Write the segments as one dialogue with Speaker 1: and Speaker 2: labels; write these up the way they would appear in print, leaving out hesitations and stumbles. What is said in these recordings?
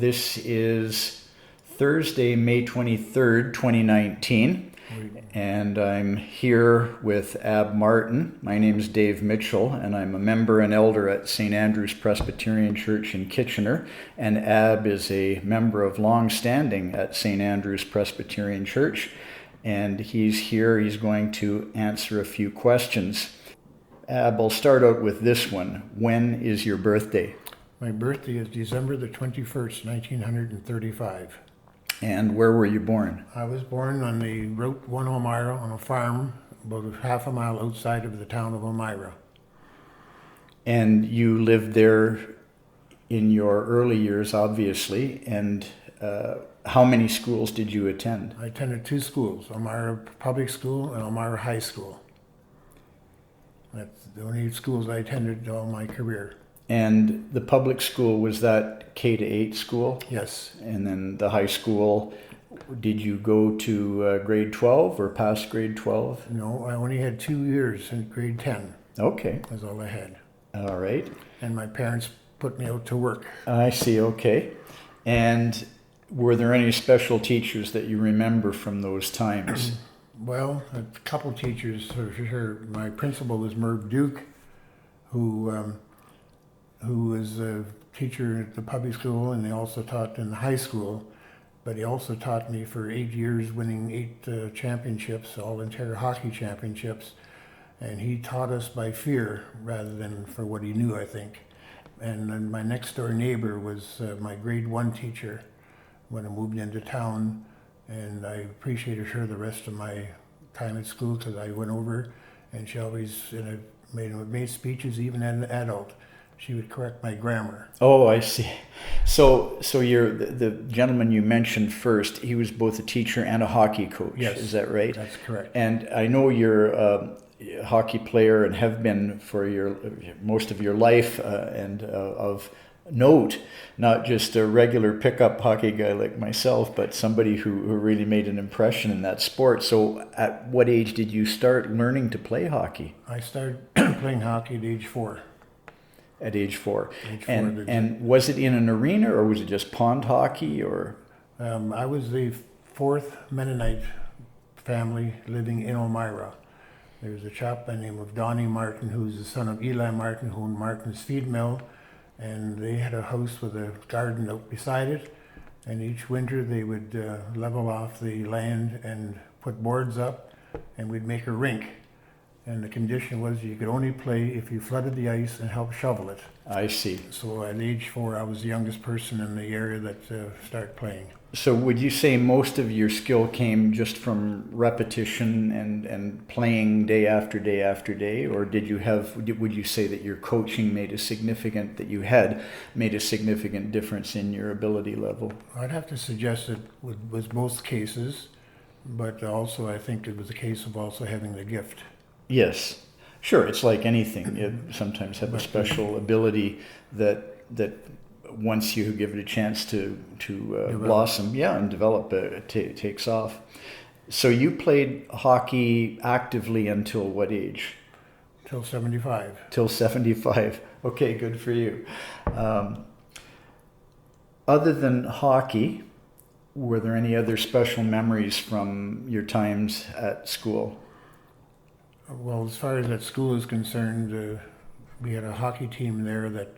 Speaker 1: This is Thursday, May 23rd, 2019, and I'm here with Ab Martin. My name is Dave Mitchell, and I'm a member and elder at St. Andrew's Presbyterian Church in Kitchener, and Ab is a member of longstanding at St. Andrew's Presbyterian Church, and he's here. He's going to answer a few questions. Ab, I'll start out with this one. When is your birthday?
Speaker 2: My birthday is December the 21st, 1935.
Speaker 1: And where were you born?
Speaker 2: I was born on the Route 1 Elmira on a farm about half a mile outside of the town of Elmira.
Speaker 1: And you lived there in your early years, obviously. And how many schools did you attend?
Speaker 2: I attended two schools, Elmira Public School and Elmira High School. That's the only schools I attended all my career.
Speaker 1: And the public school, was that K-8 school?
Speaker 2: Yes.
Speaker 1: And then the high school, did you go to grade 12 or past grade 12?
Speaker 2: No, I only had 2 years in grade 10.
Speaker 1: Okay.
Speaker 2: That's all I had.
Speaker 1: All right.
Speaker 2: And my parents put me out to work.
Speaker 1: I see, okay. And were there any special teachers that you remember from those times?
Speaker 2: Well, a couple teachers for sure. My principal was Merv Duke, who was a teacher at the public school, and he also taught in the high school. But he also taught me for 8 years, winning 8 championships, all-entire hockey championships. And he taught us by fear rather than for what he knew, I think. And then my next door neighbor was my grade 1 teacher when I moved into town. And I appreciated her the rest of my time at school because I went over and she always made speeches, even as an adult. She would correct my grammar.
Speaker 1: Oh, I see. So you're the gentleman you mentioned first. He was both a teacher and a hockey coach.
Speaker 2: Yes,
Speaker 1: is that right?
Speaker 2: That's correct.
Speaker 1: And I know you're a hockey player and have been for most of your life, and of note, not just a regular pickup hockey guy like myself, but somebody who really made an impression in that sport. So, at what age did you start learning to play hockey?
Speaker 2: I started playing hockey at age 4.
Speaker 1: At age 4.
Speaker 2: Age 4.
Speaker 1: And was it in an arena or was it just pond hockey or?
Speaker 2: I was the 4th Mennonite family living in Elmira. There was a chap by the name of Donnie Martin, who's the son of Eli Martin, who owned Martin's Feed Mill, and they had a house with a garden out beside it. And each winter they would level off the land and put boards up, and we'd make a rink. And the condition was you could only play if you flooded the ice and helped shovel it.
Speaker 1: I see.
Speaker 2: So at age 4, I was the youngest person in the area that started playing.
Speaker 1: So would you say most of your skill came just from repetition and playing day after day after day, or would you say that your coaching made a significant difference in your ability level?
Speaker 2: I'd have to suggest it was both cases, but also I think it was a case of also having the gift.
Speaker 1: Yes, sure. It's like anything. You sometimes have a special ability that once you give it a chance to blossom, and develop, it takes off. So you played hockey actively until what age?
Speaker 2: Till 75.
Speaker 1: Till 75. Okay, good for you. Other than hockey, were there any other special memories from your times at school?
Speaker 2: Well, as far as that school is concerned, we had a hockey team there that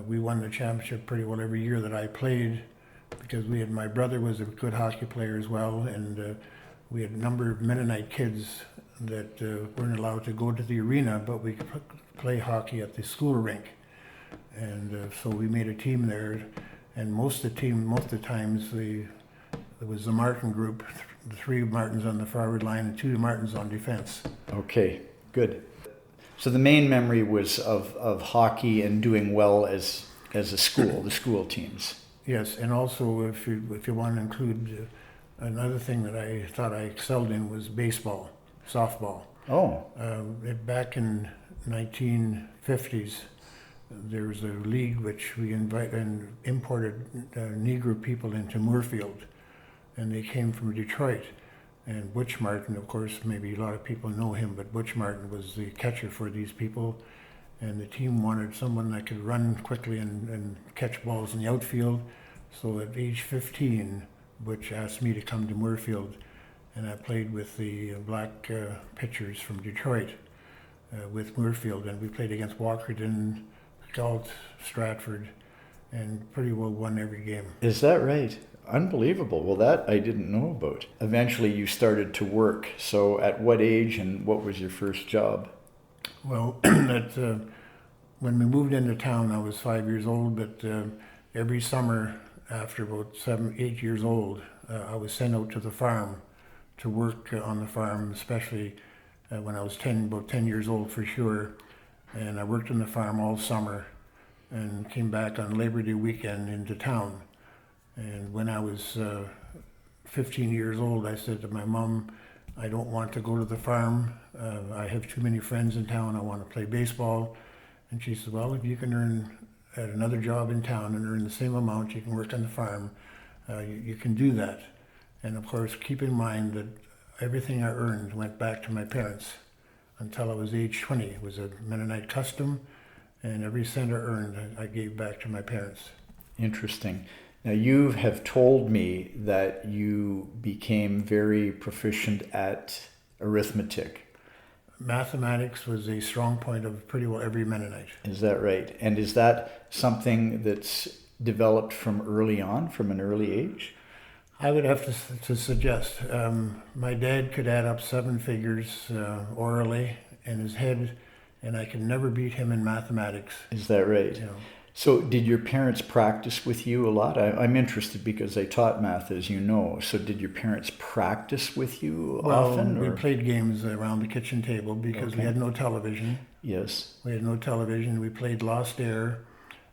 Speaker 2: we won the championship pretty well every year that I played, because my brother was a good hockey player as well, and we had a number of Mennonite kids that weren't allowed to go to the arena, but we could play hockey at the school rink. And so we made a team there, and most of the times there was the Martin group, the 3 Martins on the forward line and 2 Martins on defense.
Speaker 1: Okay, good. So the main memory was of hockey and doing well as a school, the school teams.
Speaker 2: Yes, and also if you want to include another thing that I thought I excelled in was baseball, softball.
Speaker 1: Oh.
Speaker 2: Back in 1950s, there was a league which we imported Negro people into Moorfield, and they came from Detroit. And Butch Martin, of course, maybe a lot of people know him, but Butch Martin was the catcher for these people. And the team wanted someone that could run quickly and catch balls in the outfield. So at age 15, Butch asked me to come to Moorfield, and I played with the black pitchers from Detroit with Moorfield, and we played against Walkerton, Galt, Stratford, and pretty well won every game.
Speaker 1: Is that right? Unbelievable. Well, that I didn't know about. Eventually you started to work. So at what age and what was your first job?
Speaker 2: Well, when we moved into town, I was 5 years old, but every summer after about 7, 8 years old, I was sent out to the farm to work on the farm, especially when I was about 10 years old for sure. And I worked on the farm all summer and came back on Labor Day weekend into town. And when I was 15 years old, I said to my mom, I don't want to go to the farm. I have too many friends in town. I want to play baseball. And she said, well, if you can earn at another job in town and earn the same amount you can work on the farm, you can do that. And of course, keep in mind that everything I earned went back to my parents until I was age 20. It was a Mennonite custom, and every cent I earned, I gave back to my parents.
Speaker 1: Interesting. Now, you have told me that you became very proficient at arithmetic.
Speaker 2: Mathematics was a strong point of pretty well every Mennonite.
Speaker 1: Is that right? And is that something that's developed from early on, from an early age?
Speaker 2: I would have to suggest. My dad could add up 7 figures orally in his head, and I could never beat him in mathematics.
Speaker 1: Is that right?
Speaker 2: You know.
Speaker 1: So did your parents practice with you a lot? I'm interested because they taught math, as you know. So did your parents practice with you often?
Speaker 2: We played games around the kitchen table because we had no television.
Speaker 1: Yes.
Speaker 2: We had no television. We played Lost Air,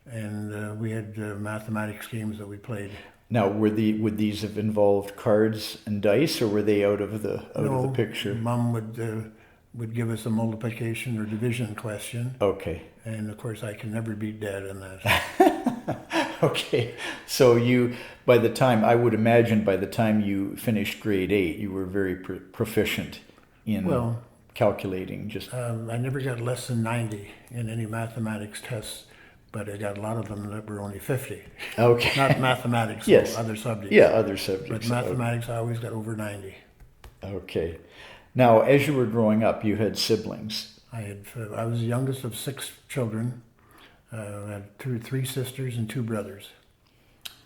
Speaker 2: and we had mathematics games that we played.
Speaker 1: Now, would these have involved cards and dice, or were they out of the picture?
Speaker 2: Mom would give us a multiplication or division question.
Speaker 1: Okay.
Speaker 2: And of course, I can never beat Dad on that.
Speaker 1: Okay. So by the time you finished grade 8, you were very proficient in calculating.
Speaker 2: I never got less than 90 in any mathematics tests, but I got a lot of them that were only 50.
Speaker 1: Okay.
Speaker 2: Not mathematics,
Speaker 1: yes.
Speaker 2: Other subjects.
Speaker 1: Yeah, other subjects.
Speaker 2: But mathematics, I always got over 90.
Speaker 1: Okay. Now, as you were growing up, you had siblings.
Speaker 2: I was the youngest of 6 children. I had 3 sisters and 2 brothers.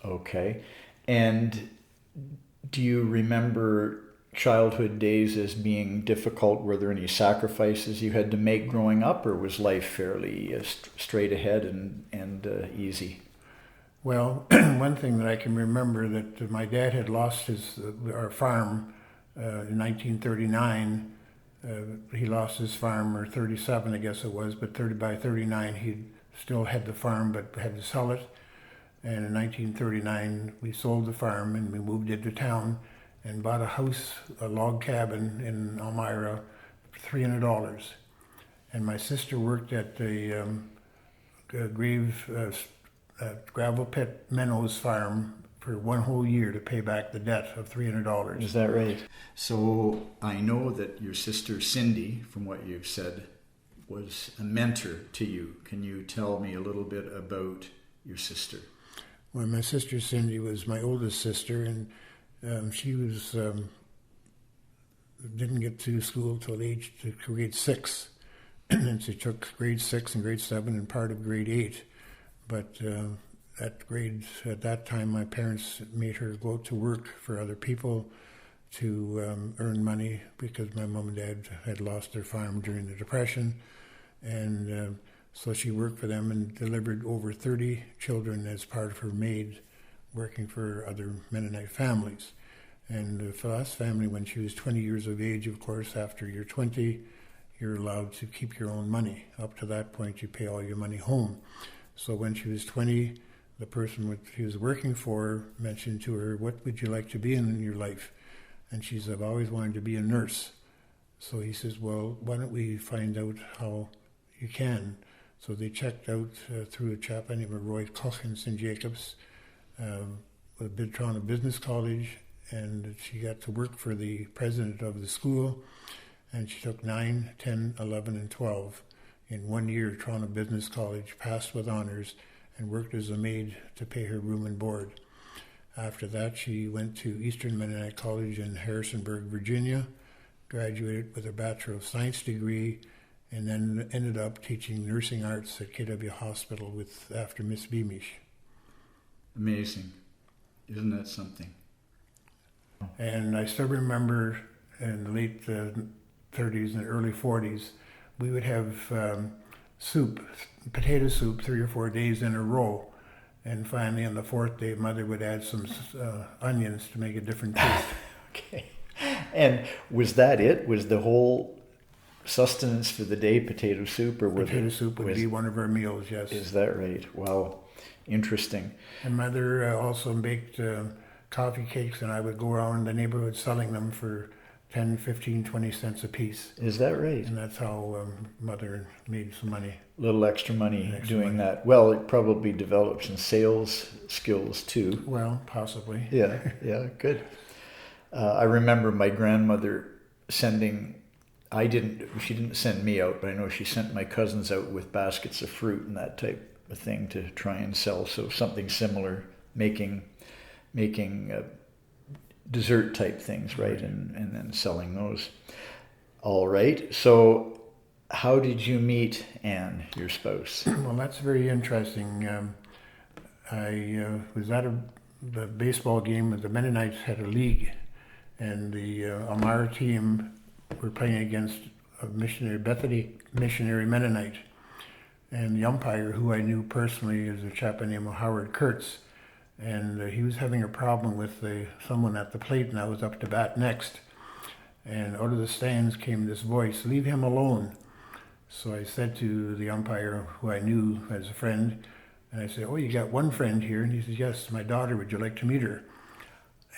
Speaker 1: Okay. And do you remember childhood days as being difficult? Were there any sacrifices you had to make growing up, or was life fairly straight ahead and easy?
Speaker 2: Well, one thing that I can remember that my dad had lost our farm in 1939. He lost his farm, or 37 I guess it was, but by 39 he still had the farm but had to sell it. And in 1939 we sold the farm and we moved into town and bought a house, a log cabin in Elmira, for $300. And my sister worked at the gravel pit Menno's farm for 1 whole year to pay back the debt of $300.
Speaker 1: Is that right? So I know that your sister Cindy, from what you've said, was a mentor to you. Can you tell me a little bit about your sister?
Speaker 2: Well, my sister Cindy was my oldest sister, and she was didn't get to school till grade 6, and she took grade 6 and grade 7 and part of grade 8. But at that time, my parents made her go out to work for other people to earn money because my mom and dad had lost their farm during the Depression, and so she worked for them and delivered over 30 children as part of her maid, working for other Mennonite families. And for us family, when she was 20 years of age, of course, after you're 20, you're allowed to keep your own money. Up to that point, you pay all your money home. So when she was 20, the person she was working for mentioned to her, what would you like to be in your life? And she said, I've always wanted to be a nurse. So he says, well, why don't we find out how you can? So they checked out through a chap named Roy Koch in St. Jacobs, with Toronto Business College, and she got to work for the president of the school, and she took 9, 10, 11, and 12 in 1 year. Toronto Business College, passed with honors, and worked as a maid to pay her room and board. After that, she went to Eastern Mennonite College in Harrisonburg, Virginia, graduated with a Bachelor of Science degree, and then ended up teaching nursing arts at KW Hospital after Miss Beamish.
Speaker 1: Amazing. Isn't that something?
Speaker 2: And I still remember in the late 30s and early 40s, we would have soup, potato soup, 3 or 4 days in a row. And finally, on the 4th day, Mother would add some onions to make a different taste.
Speaker 1: Okay. And was that it? Was the whole sustenance for the day potato soup? Or
Speaker 2: Potato soup would be one of our meals, yes.
Speaker 1: Is that right? Wow. Interesting.
Speaker 2: And Mother also baked coffee cakes, and I would go around the neighborhood selling them for 10, 15, 20 cents a piece.
Speaker 1: Is that right?
Speaker 2: And that's how Mother made some money.
Speaker 1: Little extra money doing that. Well, it probably developed some sales skills too.
Speaker 2: Well, possibly.
Speaker 1: Yeah, good. I remember my grandmother she didn't send me out, but I know she sent my cousins out with baskets of fruit and that type of thing to try and sell. So something similar, making dessert type things, right? And then selling those. All right. So how did you meet Anne, your spouse?
Speaker 2: Well, that's very interesting. I was at the baseball game. The Mennonites had a league, and the Amar team were playing against a Bethany missionary Mennonite. And the umpire, who I knew personally, is a chap by the name of Howard Kurtz. And he was having a problem with someone at the plate, and I was up to bat next. And out of the stands came this voice, "Leave him alone." So I said to the umpire, who I knew as a friend, and I said, "Oh, you got one friend here?" And he said, "Yes, my daughter. Would you like to meet her?"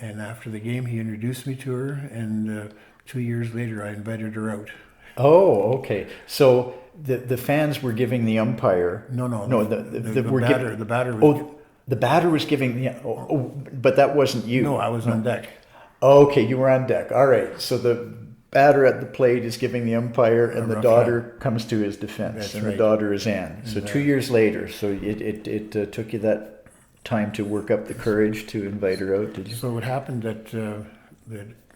Speaker 2: And after the game, he introduced me to her, and 2 years later, I invited her out.
Speaker 1: Oh, okay. So the fans were giving the umpire...
Speaker 2: No.
Speaker 1: The
Speaker 2: batter was...
Speaker 1: The batter was giving... but that wasn't you.
Speaker 2: No, I was on deck.
Speaker 1: Okay, you were on deck. All right. So the batter at the plate is giving the umpire, and the daughter comes to his defense.
Speaker 2: That's
Speaker 1: and
Speaker 2: right.
Speaker 1: The daughter is Anne. So 2 years later, so it took you that time to work up the courage to invite her out, did you?
Speaker 2: So it happened that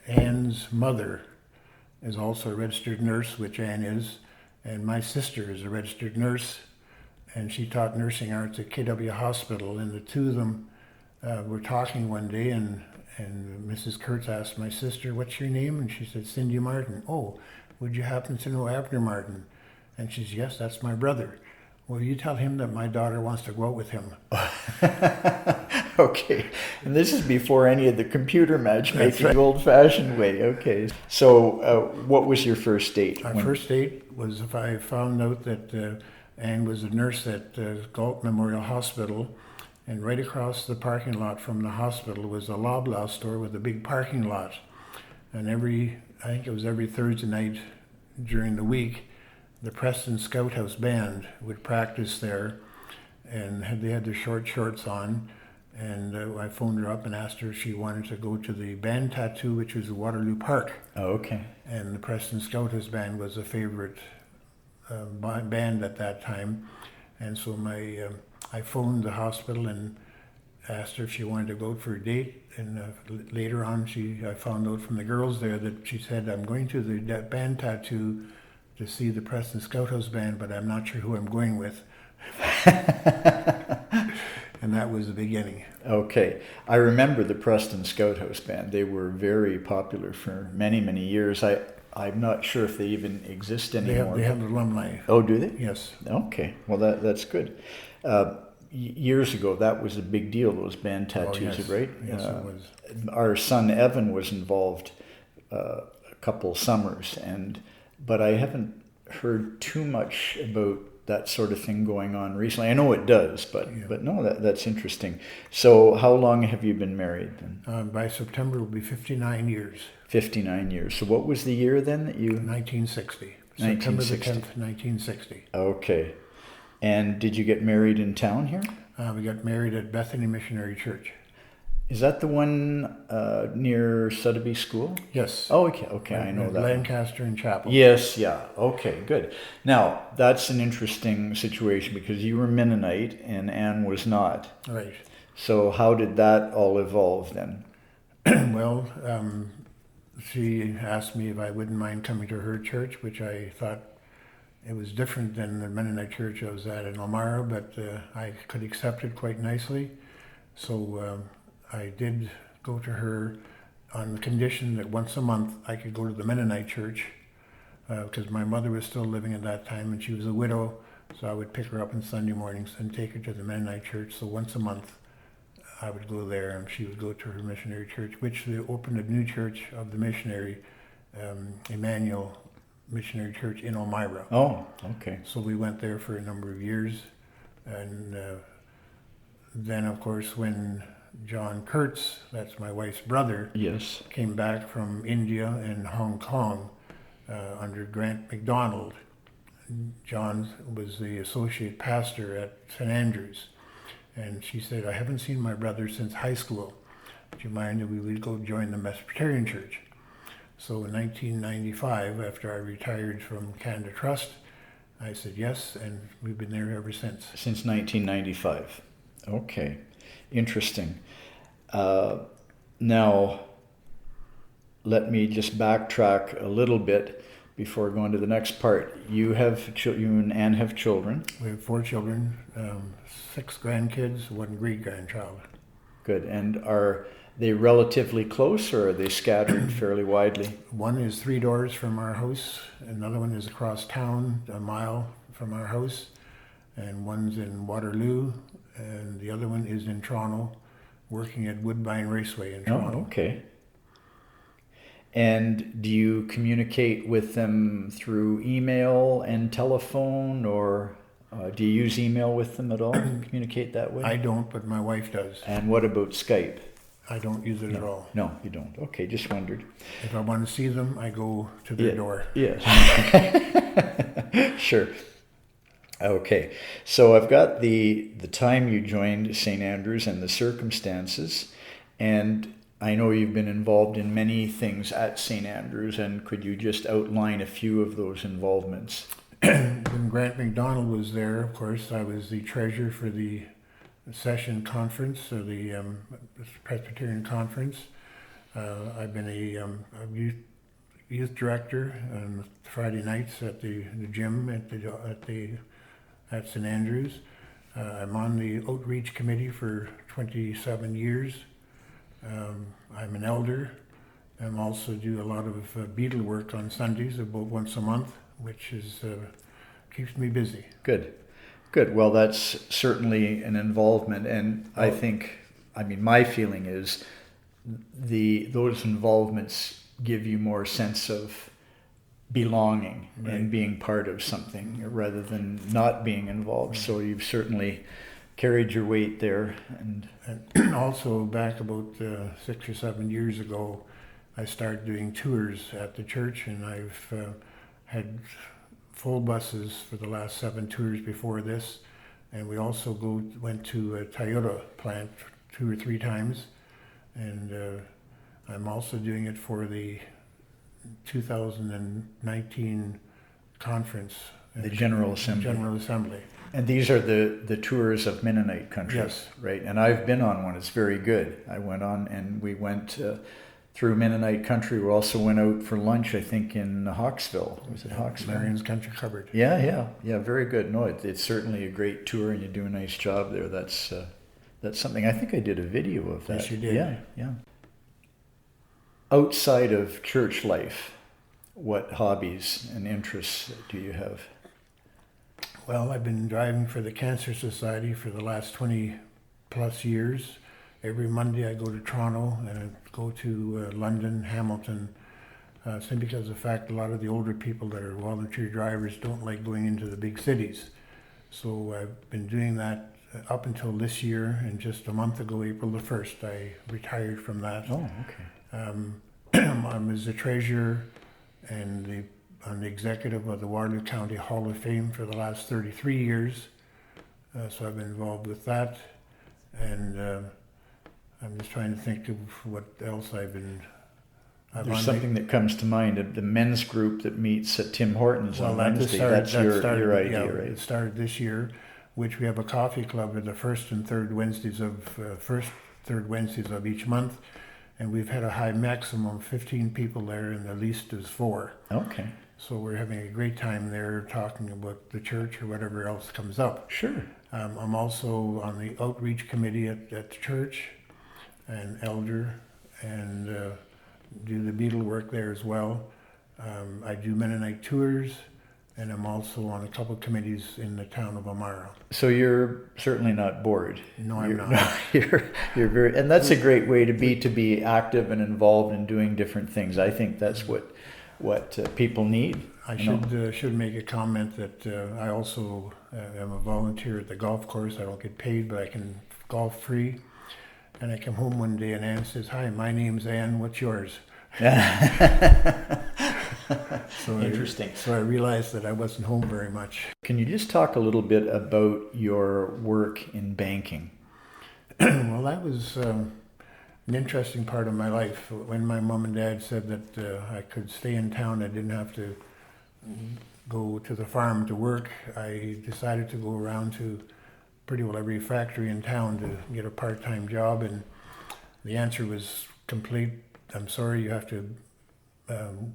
Speaker 2: Anne's mother is also a registered nurse, which Anne is, and my sister is a registered nurse, and she taught nursing arts at KW Hospital, and the two of them were talking one day, and Mrs. Kurtz asked my sister, "What's your name?" And she said, "Cindy Martin." "Oh, would you happen to know Abner Martin?" And she says, "Yes, that's my brother." "Well, you tell him that my daughter wants to go out with him."
Speaker 1: Okay. And this is before any of the computer matchmaking,
Speaker 2: right.
Speaker 1: the old-fashioned way. Okay. So what was your first date?
Speaker 2: Our first date was if I found out that Anne was a nurse at Galt Memorial Hospital, and right across the parking lot from the hospital was a Loblaw store with a big parking lot. And I think it was every Thursday night during the week, the Preston Scout House Band would practice there, and they had their short shorts on. And I phoned her up and asked her if she wanted to go to the band tattoo, which was at Waterloo Park.
Speaker 1: Oh, okay.
Speaker 2: And the Preston Scout House Band was a favorite band at that time. And so I phoned the hospital and asked her if she wanted to go out for a date. And later on, I found out from the girls there that she said, "I'm going to the band tattoo to see the Preston Scout House Band, but I'm not sure who I'm going with." And that was the beginning.
Speaker 1: Okay. I remember the Preston Scout House Band. They were very popular for many, many years. I'm not sure if they even exist anymore.
Speaker 2: They have alumni.
Speaker 1: Oh, do they?
Speaker 2: Yes.
Speaker 1: Okay. Well, that's good. Years ago, that was a big deal, those band tattoos,
Speaker 2: yes.
Speaker 1: right?
Speaker 2: Yes, it was.
Speaker 1: Our son Evan was involved a couple summers, but I haven't heard too much about that sort of thing going on recently. I know it does, but no, that's interesting. So how long have you been married then?
Speaker 2: By September, it will be 59 years.
Speaker 1: 59 years. So what was the year then that you...
Speaker 2: 1960.
Speaker 1: 1960.
Speaker 2: September the 10th, 1960.
Speaker 1: Okay. And did you get married in town here?
Speaker 2: We got married at Bethany Missionary Church.
Speaker 1: Is that the one near Sotheby School?
Speaker 2: Yes.
Speaker 1: Oh, okay, I know that.
Speaker 2: Lancaster and Chapel.
Speaker 1: Yes, yeah. Okay, good. Now, that's an interesting situation because you were Mennonite and Anne was not.
Speaker 2: Right.
Speaker 1: So how did that all evolve then?
Speaker 2: Well, she asked me if I wouldn't mind coming to her church, which I thought it was different than the Mennonite church I was at in Elmira, but I could accept it quite nicely. So I did go to her on the condition that once a month I could go to the Mennonite church because my mother was still living at that time and she was a widow. So I would pick her up on Sunday mornings and take her to the Mennonite church. So once a month I would go there and she would go to her missionary church, which they opened a new church of the missionary, Emmanuel Missionary Church in Elmira.
Speaker 1: Oh, okay.
Speaker 2: So we went there for a number of years. And then, of course, when John Kurtz, that's my wife's brother,
Speaker 1: Yes.
Speaker 2: came back from India and Hong Kong under Grant MacDonald. John was the associate pastor at St. Andrews. And she said, I haven't seen my brother since high school. Do you mind if we would go join the Presbyterian Church? So in 1995, after I retired from Canada Trust, I said yes, and we've been there ever since.
Speaker 1: Since 1995. Okay. Interesting. Now, let me just backtrack a little bit before going to the next part. You and Anne have children.
Speaker 2: We have 4 children, 6 grandkids, 1 great-grandchild.
Speaker 1: Good. And are they relatively close, or are they scattered fairly widely?
Speaker 2: One is 3 doors from our house, another one is across town, a mile from our house, and one's in Waterloo, and the other one is in Toronto, working at Woodbine Raceway in Toronto.
Speaker 1: Oh, okay. And do you communicate with them through email and telephone, or do you use email with them at all? Communicate that way?
Speaker 2: I don't, but my wife does.
Speaker 1: And what about Skype?
Speaker 2: I don't use it at all.
Speaker 1: No, you don't. Okay, just wondered.
Speaker 2: If I want to see them, I go to their door.
Speaker 1: Yes. Sure. Okay, so I've got the time you joined St. Andrews and the circumstances, and I know you've been involved in many things at St. Andrews, and could you just outline a few of those involvements?
Speaker 2: When Grant MacDonald was there, of course, I was the treasurer for the session conference, or the Presbyterian conference. I've been a youth director on Friday nights at the gym at St. Andrews. I'm on the outreach committee for 27 years. I'm an elder. I also do a lot of beetle work on Sundays, about once a month, which is keeps me busy.
Speaker 1: Good. Well, that's certainly an involvement, and I think, my feeling is those involvements give you more sense of belonging and being part of something rather than not being involved. So you've certainly carried your weight there. And
Speaker 2: also back about 6 or 7 years ago, I started doing tours at the church, and I've had full buses for the last 7 tours before this. And we also went to a Toyota plant 2 or 3 times. And I'm also doing it for the 2019 conference.
Speaker 1: The General Assembly.
Speaker 2: General Assembly.
Speaker 1: And these are the tours of Mennonite country,
Speaker 2: yes,
Speaker 1: right? And I've been on one. It's very good. I went on, and we went through Mennonite country. We also went out for lunch, I think, in Hawksville. Was it Hawksville?
Speaker 2: Marion's Country Cupboard.
Speaker 1: Yeah, very good. No, it's certainly a great tour, and you do a nice job there. That's something. I think I did a video of that.
Speaker 2: Yes, you did.
Speaker 1: Yeah. Outside of church life, what hobbies and interests do you have?
Speaker 2: Well, I've been driving for the Cancer Society for the last 20 plus years. Every Monday I go to Toronto and I go to London, Hamilton, simply because of the fact a lot of the older people that are volunteer drivers don't like going into the big cities. So I've been doing that up until this year, and just a month ago, April the 1st, I retired from that.
Speaker 1: Oh, okay.
Speaker 2: I was the treasurer and on the executive of the Waterloo County Hall of Fame for the last 33 years. So I've been involved with that. And I'm just trying to think of what else I've been...
Speaker 1: There's something that comes to mind, the men's group that meets at Tim Hortons on Wednesday. That's your idea, right?
Speaker 2: It started this year. which we have a coffee club at the first third Wednesdays of each month, and we've had a high maximum of 15 people there, and the least is 4.
Speaker 1: Okay.
Speaker 2: So we're having a great time there talking about the church or whatever else comes up.
Speaker 1: Sure.
Speaker 2: I'm also on the outreach committee at the church, and elder, and do the beadle work there as well. I do Mennonite tours, and I'm also on a couple of committees in the town of Amara.
Speaker 1: So you're certainly not bored.
Speaker 2: No, I'm not.
Speaker 1: No, you're very, and that's a great way to be active and involved in doing different things. I think that's what people need.
Speaker 2: I should make a comment that I also am a volunteer at the golf course. I don't get paid, but I can golf free. And I come home one day and Ann says, "Hi, my name's Ann. What's yours?"
Speaker 1: Interesting.
Speaker 2: So I realized that I wasn't home very much.
Speaker 1: Can you just talk a little bit about your work in banking?
Speaker 2: Well, that was an interesting part of my life. When my mom and dad said that I could stay in town, I didn't have to go to the farm to work, I decided to go around to pretty well every factory in town to get a part-time job, and the answer was complete. I'm sorry, you have to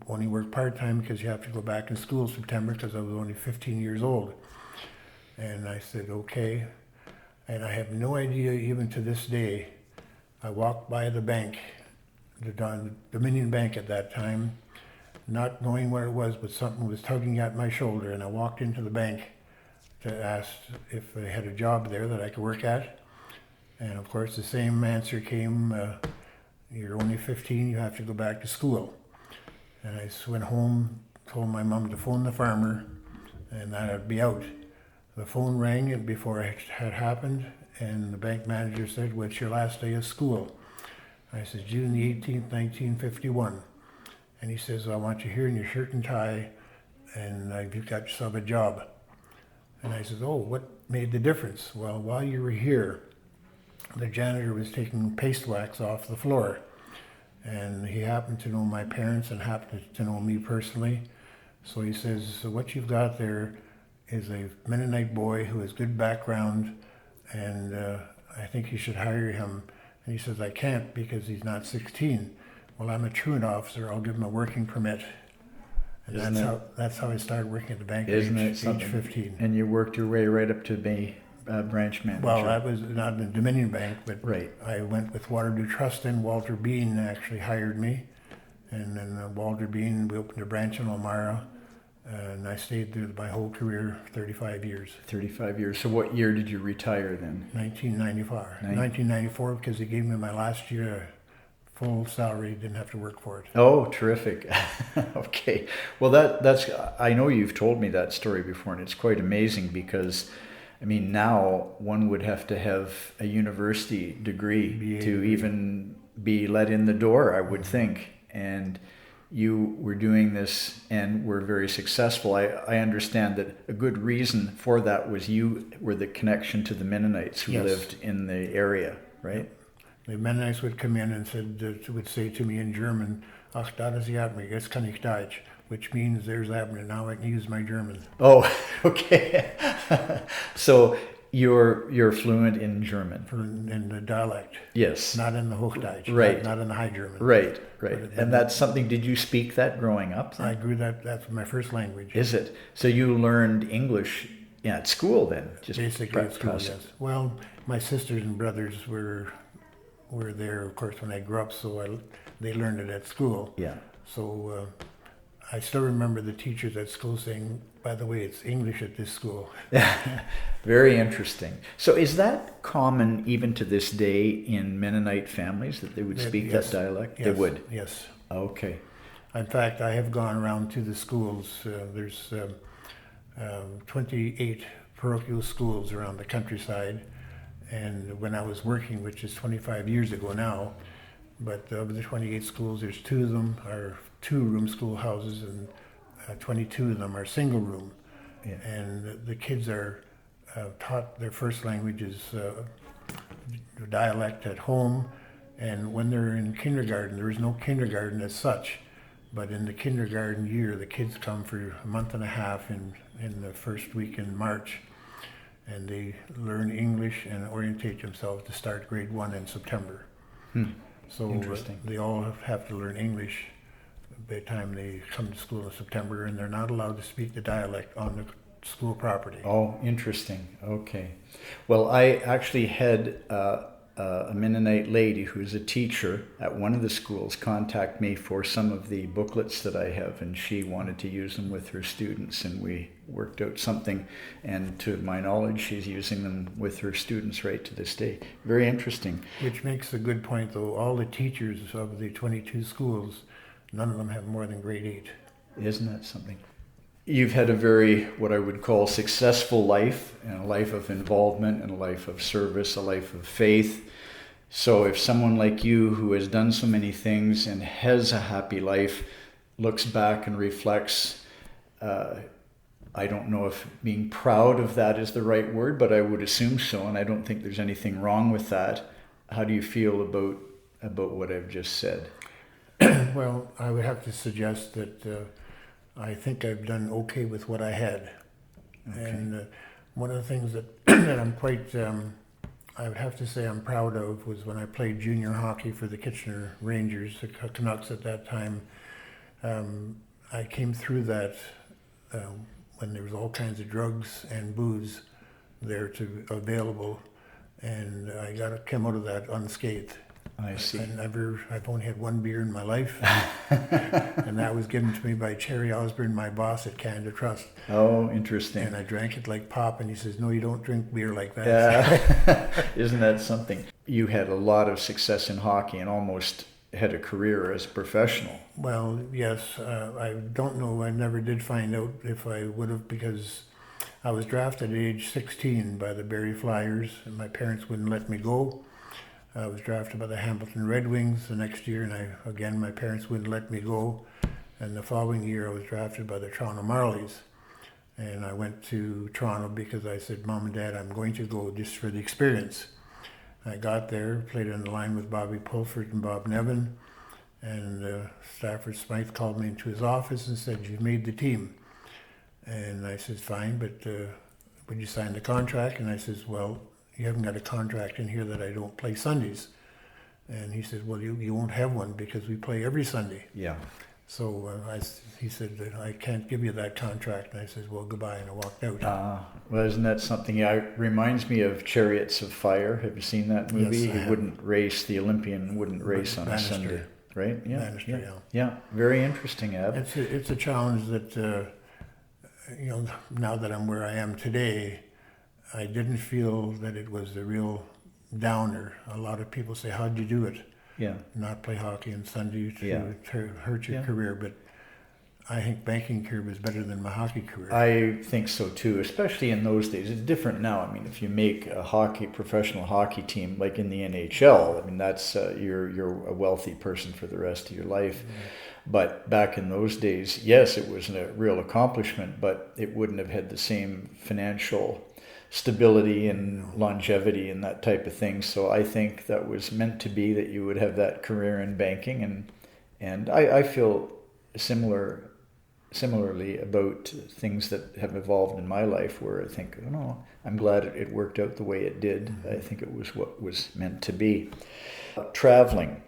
Speaker 2: only work part-time because you have to go back in school September, because I was only 15 years old. And I said, okay. And I have no idea, even to this day, I walked by the bank, the Dominion Bank at that time, not knowing what it was, but something was tugging at my shoulder, and I walked into the bank to ask if they had a job there that I could work at. And of course the same answer came, you're only 15, you have to go back to school. And I just went home, told my mom to phone the farmer, and that I'd be out. The phone rang and before it had happened, and the bank manager said, "What's your last day of school?" I said, "June the 18th, 1951. And he says, "I want you here in your shirt and tie, and you've got yourself a job." And I said, "Oh, what made the difference?" "Well, while you were here, the janitor was taking paste wax off the floor. And he happened to know my parents and happened to know me personally. So he says, so what you've got there is a Mennonite boy who has good background, and I think you should hire him." And he says, "I can't because he's not 16. "Well, I'm a truant officer. I'll give him a working permit." And that's how I started working at the bank at age 15.
Speaker 1: And you worked your way right up to be branch manager.
Speaker 2: Well, I was not in the Dominion Bank, but
Speaker 1: right.
Speaker 2: I went with Waterloo Trust, and Walter Bean actually hired me. And then Walter Bean, we opened a branch in Elmira, and I stayed there my whole career, 35 years.
Speaker 1: 35 years. So what year did you retire then?
Speaker 2: 1994, because they gave me my last year full salary, didn't have to work for it.
Speaker 1: Oh, terrific. Okay. Well, that's, I know you've told me that story before, and it's quite amazing because, I mean, now one would have to have a university degree to even be let in the door, I would think. And you were doing this and were very successful. I understand that a good reason for that was you were the connection to the Mennonites who lived in the area, right?
Speaker 2: The Mennonites would come in and would say to me in German, "Ach, da ist Abner, jetzt kann ich Deutsch," which means there's Abner, now I can use my German.
Speaker 1: Oh, okay. So you're fluent in German.
Speaker 2: In the dialect.
Speaker 1: Yes.
Speaker 2: Not in the Hochdeutsch.
Speaker 1: Right.
Speaker 2: Not in the High German.
Speaker 1: Right. And that's something, did you speak that growing up then?
Speaker 2: I grew that's my first language.
Speaker 1: Is it? So you learned English at school then? Just
Speaker 2: basically at school, yes. Well, my sisters and brothers were there, of course, when I grew up, so they learned it at school.
Speaker 1: Yeah.
Speaker 2: So I still remember the teachers at school saying, "By the way, it's English at this school."
Speaker 1: Very interesting. So is that common even to this day in Mennonite families that they would speak that dialect?
Speaker 2: Yes,
Speaker 1: they would?
Speaker 2: Yes.
Speaker 1: Okay.
Speaker 2: In fact, I have gone around to the schools. There's 28 parochial schools around the countryside. And when I was working, which is 25 years ago now, but of the 28 schools, there's 2 of them are 2-room schoolhouses, and 22 of them are single room. Yeah. And the kids are taught their first language is dialect at home, and when they're in kindergarten, there is no kindergarten as such, but in the kindergarten year, the kids come for a month and a half in the first week in March, and they learn English and orientate themselves to start grade 1 in September. So
Speaker 1: Interesting.
Speaker 2: they all have to learn English by the time they come to school in September, and they're not allowed to speak the dialect on the school property.
Speaker 1: Oh, interesting. Okay. Well, I actually had a Mennonite lady who's a teacher at one of the schools contact me for some of the booklets that I have, and she wanted to use them with her students, and we worked out something, and to my knowledge, she's using them with her students right to this day. Very interesting.
Speaker 2: Which makes a good point, though. All the teachers of the 22 schools, none of them have more than grade 8.
Speaker 1: Isn't that something? You've had a very, what I would call, successful life, and a life of involvement, and a life of service, a life of faith. So if someone like you, who has done so many things and has a happy life, looks back and reflects, I don't know if being proud of that is the right word, but I would assume so, and I don't think there's anything wrong with that. How do you feel about what I've just said?
Speaker 2: Well, I would have to suggest that I think I've done okay with what I had. Okay. And one of the things that, that I'm quite, I would have to say I'm proud of was when I played junior hockey for the Kitchener Rangers, the Canucks at that time. I came through that when there was all kinds of drugs and booze there available, and I came out of that unscathed.
Speaker 1: I see.
Speaker 2: I've only had one beer in my life, and that was given to me by Cherry Osborne, my boss at Canada Trust.
Speaker 1: Oh, interesting.
Speaker 2: And I drank it like pop, and he says, "No, you don't drink beer like that."
Speaker 1: Isn't that something? You had a lot of success in hockey and almost had a career as a professional.
Speaker 2: Well, yes. I don't know. I never did find out if I would have, because I was drafted at age 16 by the Barrie Flyers, and my parents wouldn't let me go. I was drafted by the Hamilton Red Wings the next year, and my parents wouldn't let me go. And the following year, I was drafted by the Toronto Marlies. And I went to Toronto because I said, "Mom and Dad, I'm going to go just for the experience." I got there, played on the line with Bobby Pulford and Bob Nevin, and Stafford Smythe called me into his office and said, "You've made the team." And I said, "Fine, but would you sign the contract?" And I says, "Well, you haven't got a contract in here that I don't play Sundays." And he said, "Well, you won't have one because we play every Sunday."
Speaker 1: Yeah.
Speaker 2: So he said that I can't give you that contract. And I said, "Well, goodbye," and I walked out.
Speaker 1: Well, isn't that something? Yeah, it reminds me of Chariots of Fire. Have you seen that movie?
Speaker 2: Yes, I have.
Speaker 1: He wouldn't race, the Olympian wouldn't race on
Speaker 2: Bannister.
Speaker 1: a Sunday, right? Yeah,
Speaker 2: Bannister,
Speaker 1: yeah. Yeah, very interesting, Ab.
Speaker 2: It's a challenge that, now that I'm where I am today, I didn't feel that it was a real downer. A lot of people say, "How'd you do it?"
Speaker 1: Yeah.
Speaker 2: Not play hockey on Sunday to hurt your
Speaker 1: Yeah.
Speaker 2: career, but I think banking career was better than my hockey career.
Speaker 1: I think so too, especially in those days. It's different now. I mean, if you make a professional hockey team like in the NHL, I mean that's you're a wealthy person for the rest of your life. Mm-hmm. But back in those days, yes, it was a real accomplishment, but it wouldn't have had the same financial stability and longevity and that type of thing. So I think that was meant to be, that you would have that career in banking, and I feel similarly about things that have evolved in my life, where I think, oh no, I'm glad it worked out the way it did. Mm-hmm. I think it was what was meant to be. Traveling.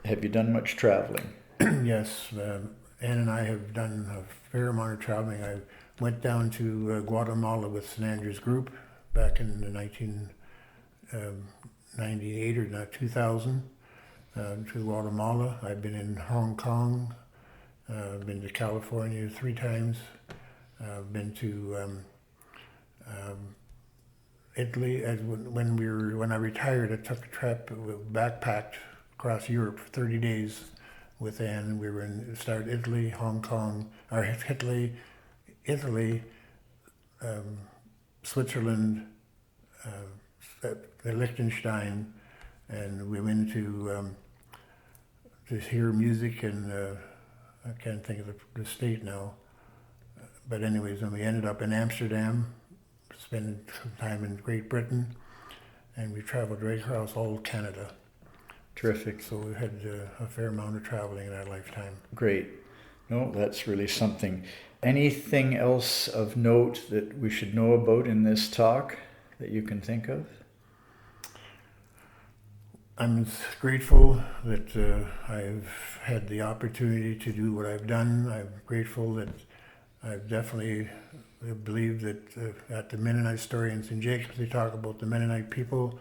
Speaker 1: Have you done much traveling?
Speaker 2: Yes, Ann and I have done a fair amount of traveling. I went down to Guatemala with St. Andrew's Group back in the 1998 or 2000 to Guatemala. I've been in Hong Kong. I've been to California 3 times. I've been to Italy. When I retired, I took a trip, backpacked across Europe for 30 days with Ann. We started Italy, Hong Kong, or Italy, Switzerland, Liechtenstein, and we went to hear music, and I can't think of the state now. But anyways, then we ended up in Amsterdam, spent some time in Great Britain, and we traveled right across all Canada.
Speaker 1: Terrific.
Speaker 2: So we had a fair amount of traveling in our lifetime.
Speaker 1: Great. No, that's really something. Anything else of note that we should know about in this talk? that you can think of?
Speaker 2: I'm grateful that I've had the opportunity to do what I've done. I'm grateful that I've definitely believed that at the Mennonite story in St. Jacobs, they talk about the Mennonite people,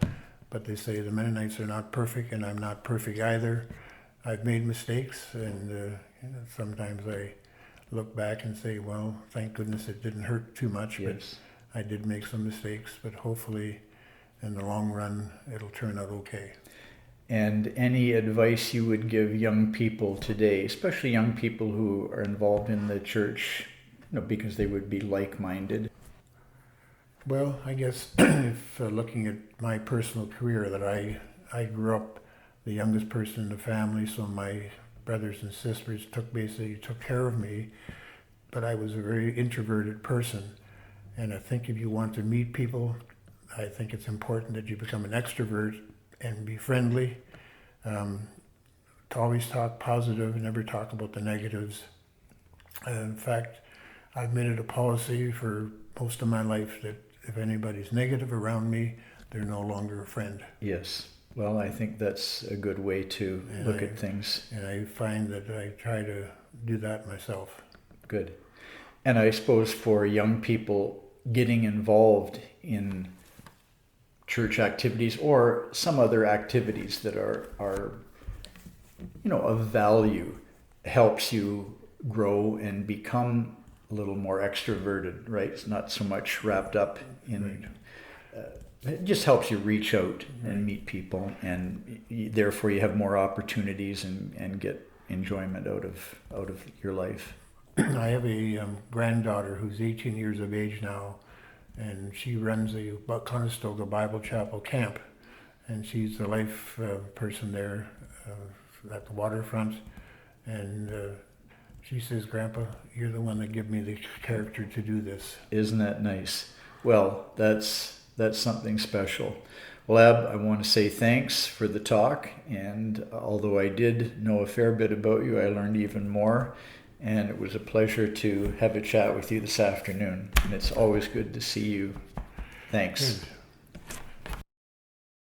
Speaker 2: but they say the Mennonites are not perfect, and I'm not perfect either. I've made mistakes, and sometimes I look back and say, well, thank goodness it didn't hurt too much,
Speaker 1: Yes.
Speaker 2: but I did make some mistakes, but hopefully in the long run, it'll turn out okay.
Speaker 1: And any advice you would give young people today, especially young people who are involved in the church, because they would be like-minded?
Speaker 2: Well, I guess if looking at my personal career, that I grew up the youngest person in the family, so my brothers and sisters took care of me, but I was a very introverted person. And I think if you want to meet people, I think it's important that you become an extrovert and be friendly. To always talk positive, never talk about the negatives. In fact, I've made it a policy for most of my life that if anybody's negative around me, they're no longer a friend.
Speaker 1: Yes. Well, I think that's a good way to look at things.
Speaker 2: And I find that I try to do that myself.
Speaker 1: Good. And I suppose for young people getting involved in church activities or some other activities that are of value helps you grow and become a little more extroverted, right? It's not so much wrapped up in... It just helps you reach out and meet people, and therefore you have more opportunities and get enjoyment out of your life.
Speaker 2: I have a granddaughter who's 18 years of age now, and she runs a Conestoga Bible Chapel camp, and she's the life person there at the waterfront, and she says, "Grandpa, you're the one that gave me the character to do this."
Speaker 1: Isn't that nice? Well, that's something special. Well, Ab, I want to say thanks for the talk, and although I did know a fair bit about you, I learned even more, and it was a pleasure to have a chat with you this afternoon, and it's always good to see you. Thanks.
Speaker 2: Good.